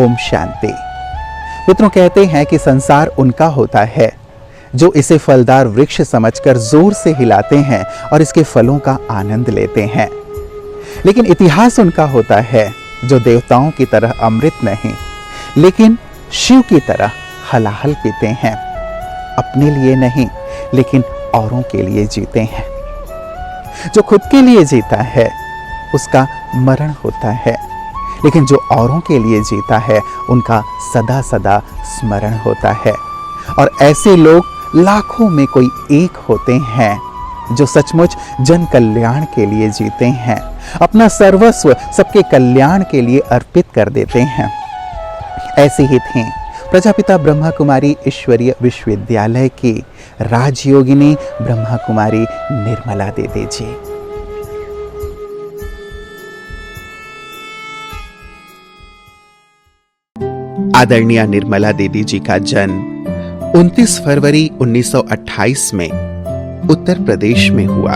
ओम शांति। मित्रों, कहते हैं कि संसार उनका होता है जो इसे फलदार वृक्ष समझकर जोर से हिलाते हैं और इसके फलों का आनंद लेते हैं, लेकिन इतिहास उनका होता है जो देवताओं की तरह अमृत नहीं लेकिन शिव की तरह हलाहल पीते हैं। अपने लिए नहीं लेकिन औरों के लिए जीते हैं। जो खुद के लिए जीता है उसका मरण होता है, लेकिन जो औरों के लिए जीता है उनका सदा सदा स्मरण होता है। और ऐसे लोग लाखों में कोई एक होते हैं जो सचमुच जन कल्याण के लिए जीते हैं, अपना सर्वस्व सबके कल्याण के लिए अर्पित कर देते हैं। ऐसे ही थी प्रजापिता ब्रह्मा कुमारी ईश्वरीय विश्वविद्यालय की राजयोगिनी ब्रह्मा कुमारी निर्मला दीदी जी। आदरणीय निर्मला दीदी जी का जन्म 29 फरवरी 1928 में उत्तर प्रदेश में हुआ।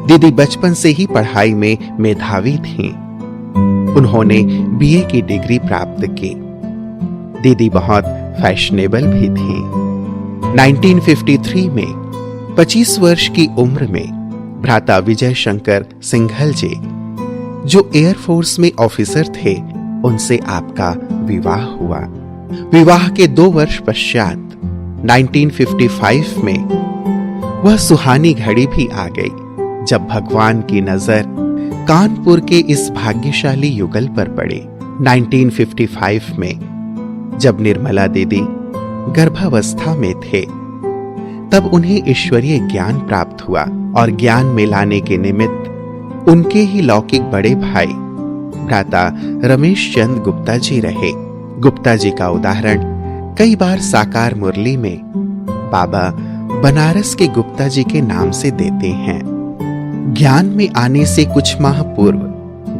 दीदी बचपन से ही पढ़ाई में मेधावी थीं। उन्होंने बीए की डिग्री प्राप्त की। दीदी बहुत फैशनेबल भी थीं। 1953 में 25 वर्ष की उम्र में भ्राता विजय शंकर सिंघल जी, जो एयरफोर्स में ऑफिसर थे, उनसे आपका विवाह हुआ। विवाह के 2 वर्ष पश्चात 1955 में वह सुहानी घड़ी भी आ गई जब भगवान की नजर कानपुर के इस भाग्यशाली युगल पर पड़ी। 1955 में जब निर्मला दीदी गर्भावस्था में थे तब उन्हें ईश्वरीय ज्ञान प्राप्त हुआ और ज्ञान में लाने के निमित्त उनके ही लौकिक बड़े भाई भ्राता रमेश चंद गुप्ता जी रहे। गुप्ता जी का उदाहरण कई बार साकार मुरली में बाबा बनारस के गुप्ता जी के नाम से देते हैं। ज्ञान में आने से कुछ माह पूर्व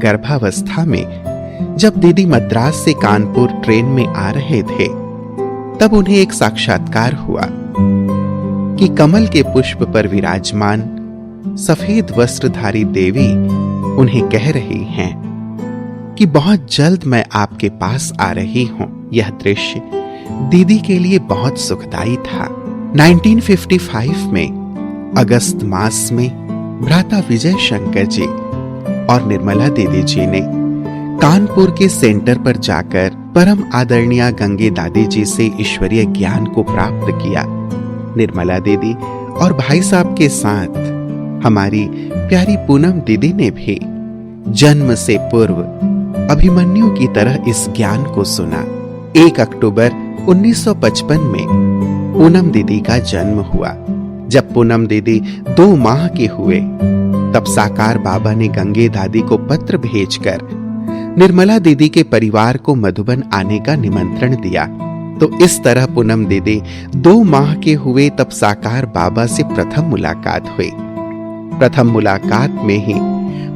गर्भावस्था में जब दीदी मद्रास से कानपुर ट्रेन में आ रहे थे तब उन्हें एक साक्षात्कार हुआ कि कमल के पुष्प पर विराजमान सफेद वस्त्रधारी देवी उन्हें कह रही हैं कि बहुत जल्द मैं आपके पास आ रही हूं। यह दृश्य दीदी के लिए बहुत सुखदायी था। 1955 में अगस्त मास में भ्राता विजय शंकर जी और निर्मला दीदी जी ने कानपुर के सेंटर पर जाकर परम आदरणीय गंगे दादी जी से ईश्वरीय ज्ञान को प्राप्त किया। निर्मला दीदी और भाई साहब के साथ हमारी प्यारी पूनम दीदी ने भी जन्म से पूर्व अभिमन्यु की तरह इस ज्ञान को सुना। 1 अक्टूबर 1955 में पूनम दीदी का जन्म हुआ। जब पूनम दीदी 2 माह के हुए तब साकार बाबा ने गंगे दादी को पत्र भेजकर निर्मला दीदी के परिवार को मधुबन आने का निमंत्रण दिया। तो इस तरह पूनम दीदी 2 माह के हुए तब साकार बाबा से प्रथम मुलाकात हुई। प्रथम मुलाकात में ही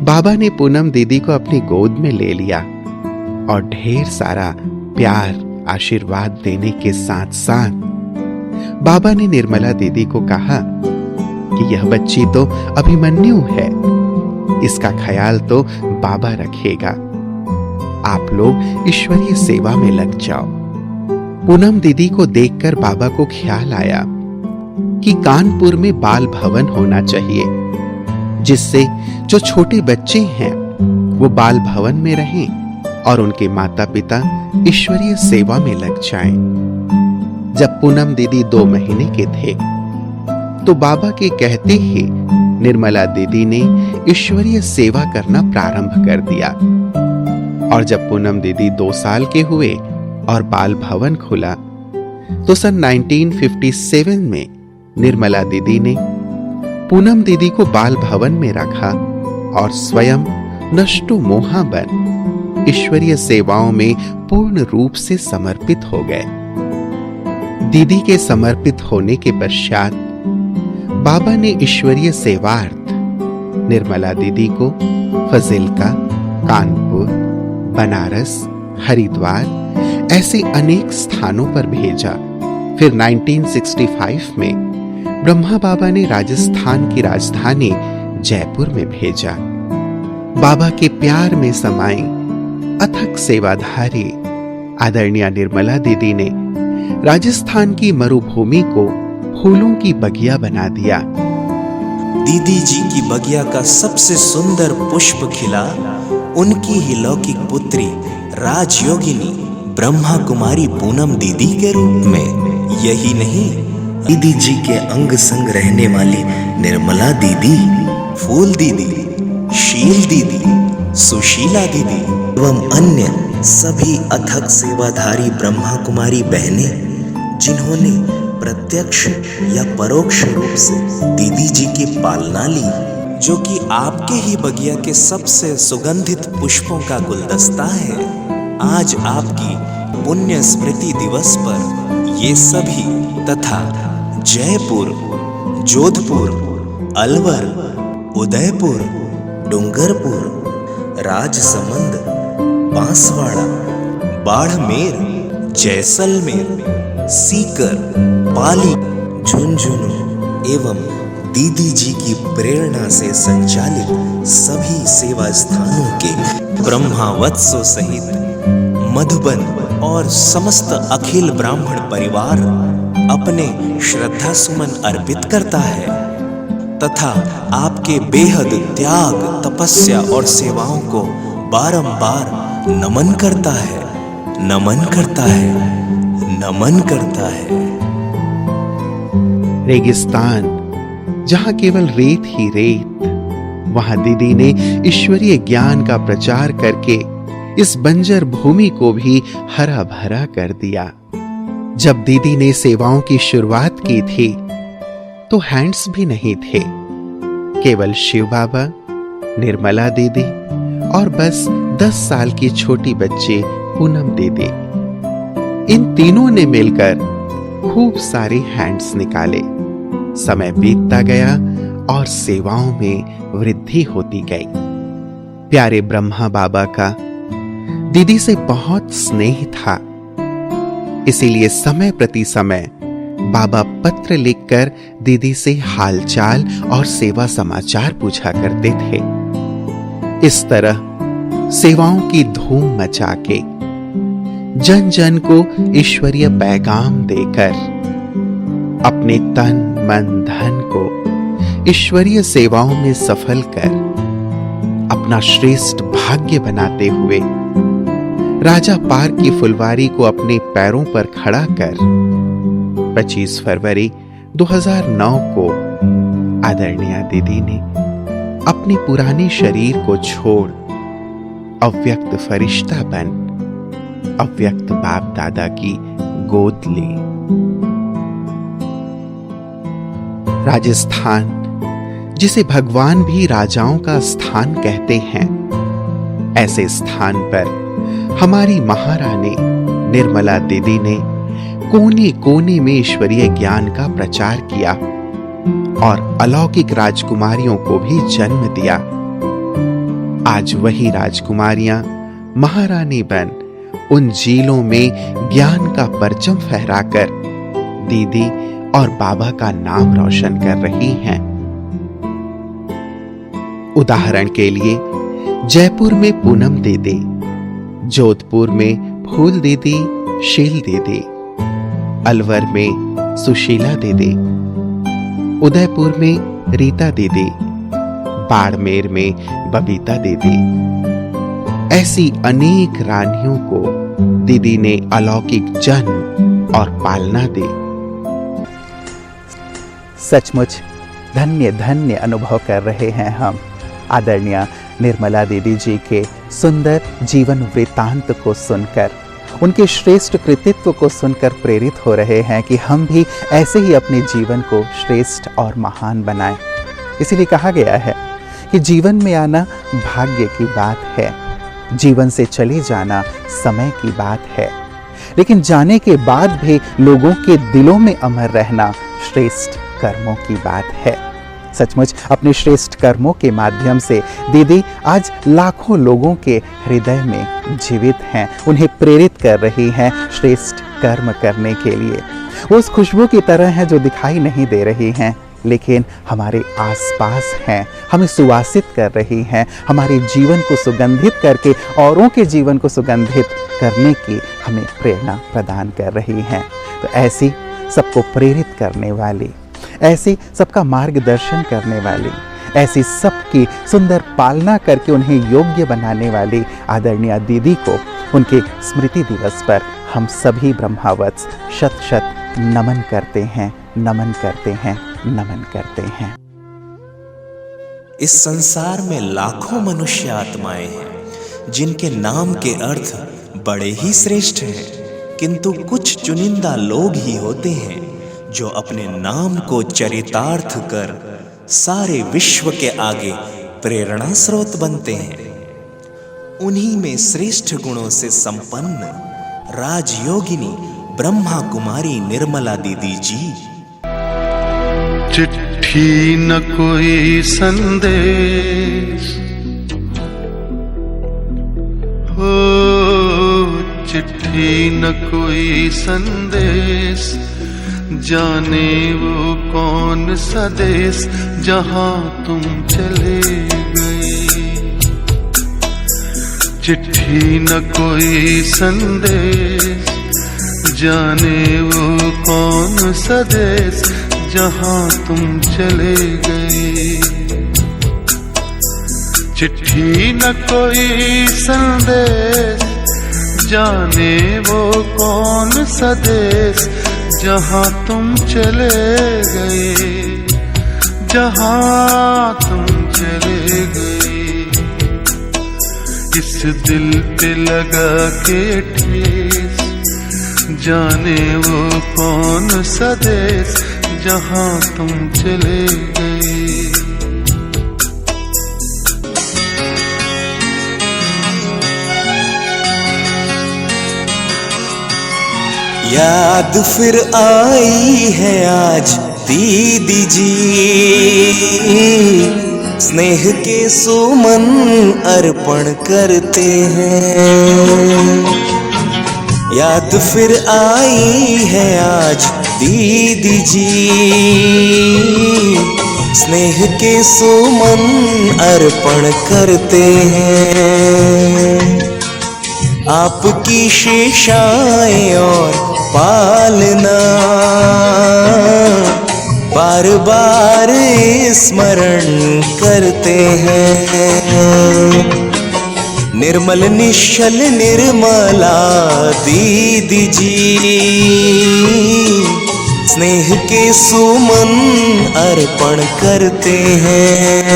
बाबा ने पूनम दीदी को अपनी गोद में ले लिया और ढेर सारा प्यार आशीर्वाद देने के साथ साथ बाबा ने निर्मला दीदी को कहा कि यह बच्ची तो अभिमन्यु है, इसका ख्याल तो बाबा रखेगा, आप लोग ईश्वरीय सेवा में लग जाओ। पूनम दीदी को देखकर बाबा को ख्याल आया कि कानपुर में बाल भवन होना चाहिए, जिससे जो छोटे बच्चे हैं वो बाल भवन में रहें और उनके माता पिता ईश्वरीय सेवा में लग जाएं। जब पूनम दीदी 2 महीने के थे तो बाबा के कहते ही निर्मला दीदी ने ईश्वरीय सेवा करना प्रारंभ कर दिया। और जब पूनम दीदी 2 साल के हुए और बाल भवन खुला तो सन 1957 में निर्मला दीदी ने पूनम दीदी को बाल भवन में रखा और स्वयं नष्टो मोहा बन ईश्वरीय सेवाओं में पूर्ण रूप से समर्पित हो गए। दीदी के समर्पित होने के पश्चात बाबा ने ईश्वरीय सेवार्थ निर्मला दीदी को फजिल्का, कानपुर, बनारस, हरिद्वार ऐसे अनेक स्थानों पर भेजा। फिर 1965 में ब्रह्मा बाबा ने राजस्थान की राजधानी जयपुर में भेजा। बाबा के प्यार में समाई अथक सेवाधारी आदरणीय निर्मला दीदी ने राजस्थान की मरुभूमि को फूलों की बगिया बना दिया। दीदी जी की बगिया का सबसे सुंदर पुष्प खिला उनकी ही लौकिक पुत्री राजयोगिनी ब्रह्मा कुमारी पूनम दीदी के रूप में। यही नहीं, दीदी जी के अंग संग रहने वाली निर्मला दीदी, फूल दीदी, शील दीदी, सुशीला दीदी एवं अन्य सभी अथक सेवाधारी ब्रह्मा कुमारी बहनें जिन्होंने प्रत्यक्ष या परोक्ष रूप से दीदी जी की पालना ली, जो कि आपके ही बगिया के सबसे सुगंधित पुष्पों का गुलदस्ता है। आज आपकी पुण्य स्मृति दिवस पर ये सभी तथा जयपुर, जोधपुर, अलवर, उदयपुर, डूंगरपुर, राजसमंद, बांसवाड़ा, बाड़मेर, जैसलमेर, सीकर, पाली, झुंझुनू एवं दीदी जी की प्रेरणा से संचालित सभी सेवा स्थानों के ब्रह्मावत्सों सहित मधुबन और समस्त अखिल ब्राह्मण परिवार अपने श्रद्धा सुमन अर्पित करता है तथा आपके बेहद त्याग, तपस्या और सेवाओं को बारंबार नमन करता है, नमन करता है, नमन करता है। रेगिस्तान जहां केवल रेत ही रेत, वहां दीदी ने ईश्वरीय ज्ञान का प्रचार करके इस बंजर भूमि को भी हरा भरा कर दिया। जब दीदी ने सेवाओं की शुरुआत की थी तो हैंड्स भी नहीं थे, केवल शिव बाबा, निर्मला दीदी और बस 10 साल की छोटी बच्ची पूनम दीदी। इन तीनों ने मिलकर खूब सारे हैंड्स निकाले। समय बीतता गया और सेवाओं में वृद्धि होती गई। प्यारे ब्रह्मा बाबा का दीदी से बहुत स्नेह था, इसीलिए समय प्रति समय बाबा पत्र लिखकर दीदी से हालचाल और सेवा समाचार पूछा करते थे। इस तरह सेवाओं की धूम मचा के जन जन को ईश्वरीय पैगाम देकर अपने तन मन धन को ईश्वरीय सेवाओं में सफल कर अपना श्रेष्ठ भाग्य बनाते हुए राजा पार्क की फुलवारी को अपने पैरों पर खड़ा कर 25 फरवरी 2009 को आदरणीय दीदी ने अपने पुराने शरीर को छोड़ अव्यक्त फरिश्ता बन अव्यक्त बाप दादा की गोद ली। राजस्थान, जिसे भगवान भी राजाओं का स्थान कहते हैं, ऐसे स्थान पर हमारी महारानी निर्मला दीदी ने कोने कोने में ईश्वरीय ज्ञान का प्रचार किया और अलौकिक राजकुमारियों को भी जन्म दिया। आज वही राजकुमारियां महारानी बन उन झीलों में ज्ञान का परचम फहराकर दीदी और बाबा का नाम रोशन कर रही हैं। उदाहरण के लिए जयपुर में पूनम दीदी, जोधपुर में फूल दीदी, शील दीदी, अलवर में सुशीला दीदी, उदयपुर में रीता दीदी, बाड़मेर में बबीता दीदी। ऐसी अनेक रानियों को दीदी ने अलौकिक जन्म और पालना दी। सचमुच धन्य धन्य अनुभव कर रहे हैं हम आदरणीय निर्मला दीदी जी के सुंदर जीवन वृत्तांत को सुनकर, उनके श्रेष्ठ कृतित्व को सुनकर प्रेरित हो रहे हैं कि हम भी ऐसे ही अपने जीवन को श्रेष्ठ और महान बनाएं। इसीलिए कहा गया है कि जीवन में आना भाग्य की बात है, जीवन से चले जाना समय की बात है, लेकिन जाने के बाद भी लोगों के दिलों में अमर रहना श्रेष्ठ कर्मों की बात है। सचमुच अपने श्रेष्ठ कर्मों के माध्यम से दीदी आज लाखों लोगों के हृदय में जीवित हैं, उन्हें प्रेरित कर रही हैं श्रेष्ठ कर्म करने के लिए। वो उस खुशबू की तरह हैं जो दिखाई नहीं दे रही हैं, लेकिन हमारे आसपास हैं, हमें सुवासित कर रही हैं, हमारे जीवन को सुगंधित करके औरों के जीवन को सुगंधित करने की हमें प्रेरणा प्रदान कर रही हैं। तो ऐसी सबको प्रेरित करने वाली, ऐसी सबका मार्गदर्शन करने वाली, ऐसी सबकी सुंदर पालना करके उन्हें योग्य बनाने वाली आदरणीय दीदी को उनके स्मृति दिवस पर हम सभी ब्रह्मावत्स शत शत नमन करते हैं, नमन करते हैं, नमन करते हैं। इस संसार में लाखों मनुष्य आत्माएं हैं जिनके नाम के अर्थ बड़े ही श्रेष्ठ हैं, किंतु कुछ चुनिंदा लोग ही होते हैं जो अपने नाम को चरितार्थ कर सारे विश्व के आगे प्रेरणा स्रोत बनते हैं। उन्हीं में श्रेष्ठ गुणों से संपन्न राजयोगिनी ब्रह्मा कुमारी निर्मला दीदी जी। चिट्ठी न कोई संदेश हो, चिट्ठी न कोई संदेश, जाने वो कौन सा देश जहां तुम चले गए। चिट्ठी न कोई संदेश, जाने वो कौन सा देश जहां तुम चले गए। चिट्ठी न कोई संदेश, जाने वो कौन सा देश जहां तुम चले गए, जहां तुम चले गए। इस दिल पे लगा के ठेस, जाने वो कौन सा देश जहां तुम चले गए। याद फिर आई है आज दीदी जी, स्नेह के सुमन अर्पण करते हैं। याद फिर आई है आज दीदी जी, स्नेह के सुमन अर्पण करते हैं। आपकी शिक्षाएं और पालना बार बार स्मरण करते हैं। निर्मल निश्चल निर्मला दीदी जी, स्नेह के सुमन अर्पण करते हैं।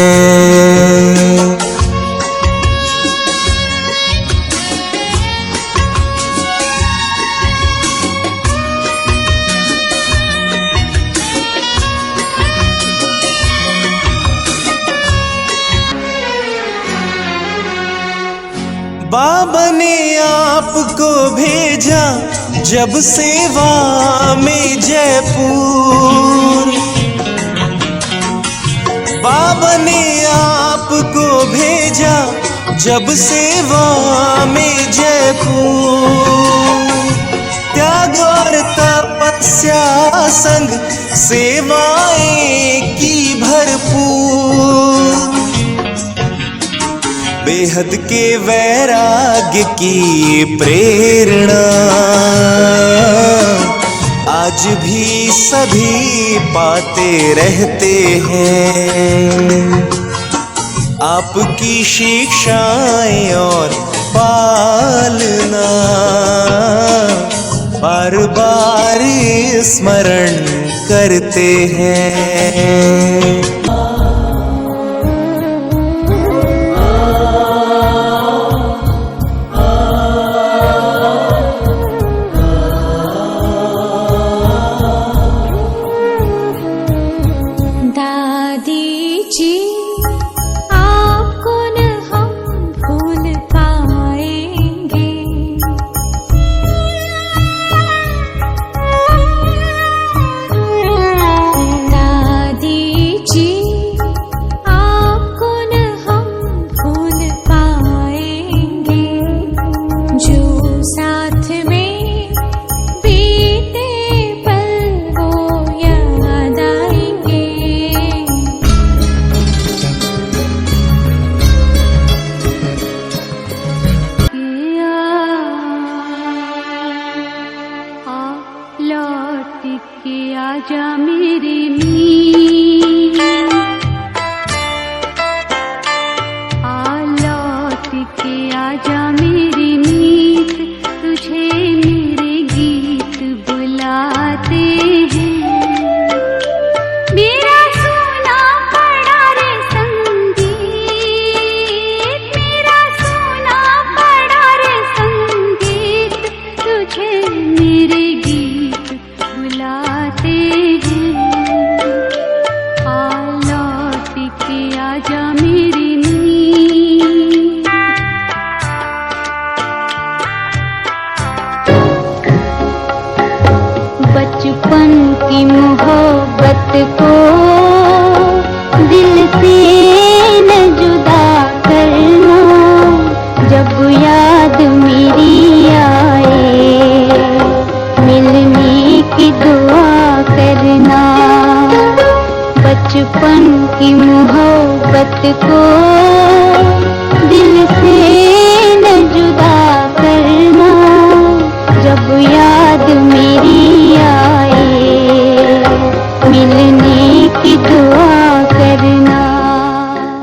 बाबा ने आपको भेजा जब सेवा में जयपुर। बाबा ने आपको भेजा जब सेवा में जयपुर। त्याग और तपस्या संग सेवाएं की भरपूर। बेहद के वैराग्य की प्रेरणा आज भी सभी पाते रहते हैं। आपकी शिक्षाएं और पालना बार बार स्मरण करते हैं। जी आजा मेरी मीत, तुझे मेरे गीत बुलाते हैं। मेरा सोना पड़ा रे संगीत, मेरा सोना पड़ा रे संगीत, तुझे मेरे गीत बुलाते हैं। आ लौट के आजा मेरी नींद। बचपन की मोहब्बत को दिल से न जुदा करना, जब याद मेरी आए मिलने की दुआ करना। बचपन की मोहब्बत को